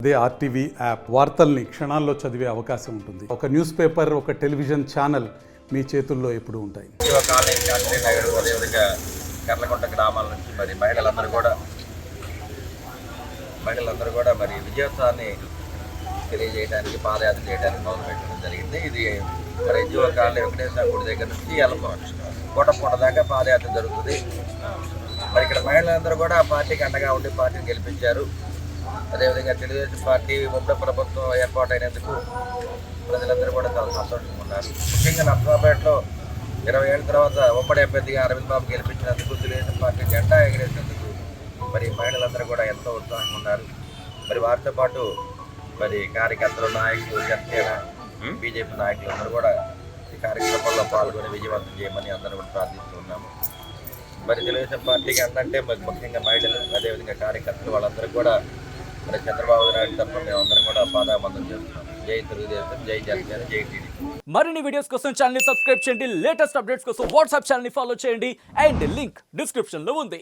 అదే RTV app వార్తల్ని క్షణాల్లో చదివే అవకాశం ఉంటుంది. ఒక న్యూస్ పేపర్, ఒక టెలివిజన్ ఛానల్ మీ చేతుల్లో ఎప్పుడూ ఉంటాయి. కర్లకొండ గ్రామాల నుంచి మరి మహిళలందరూ కూడా మరి విజయోత్సవాన్ని తెలియజేయడానికి పాదయాత్ర చేయడానికి మొదలుపెట్టడం జరిగింది. ఇది మరి ఎన్జిఓ కాలనీ వెంకటేశ్వర గుడి దగ్గర నుంచి కోటపూట దాకా పాదయాత్ర జరుగుతుంది. మరి ఇక్కడ మహిళలందరూ కూడా పార్టీకి అండగా ఉండి పార్టీని గెలిపించారు. అదేవిధంగా తెలుగుదేశం పార్టీ ఉమ్మడి ప్రభుత్వం ఏర్పాటైనందుకు ప్రజలందరూ కూడా చాలా సంతోషంగా ఉన్నారు. ముఖ్యంగా నర్సాపేటలో 20 ఏళ్ళ తర్వాత ఉమ్మడి అభ్యర్థిగా అరవింద్ బాబు గెలిపించినందుకు, తెలుగుదేశం పార్టీ జెండా ఎగిరేసినందుకు మరి మహిళలందరూ కూడా ఎంతో ఉత్సాహంగా ఉన్నారు. మరి వారితో పాటు మరి కార్యకర్తలు, నాయకులు, జనసేన, బీజేపీ నాయకులు అందరూ కూడా ఈ కార్యక్రమంలో పాల్గొని విజయవంతం చేయమని అందరూ కూడా ప్రార్థిస్తున్నాము. మరి తెలుగుదేశం పార్టీకి అంటే మరి ముఖ్యంగా మహిళలు, అదేవిధంగా కార్యకర్తలు వాళ్ళందరూ కూడా మరి చంద్రబాబు నాయుడు తరఫున మేము అందరం కూడా పాదాబంధం చేస్తున్నాం. జై తెలుగుదేశం, జై జనసేన, జై టీడీపీ. మరిన్ని వీడియోస్ కోసం ఛానల్ ని సబ్స్క్రైబ్ చేయండి. లేటెస్ట్ అప్డేట్స్ కోసం వాట్సాప్ ఛానల్ ని ఫాలో చేయండి. అండ్ లింక్ డిస్క్రిప్షన్ లో ఉంది.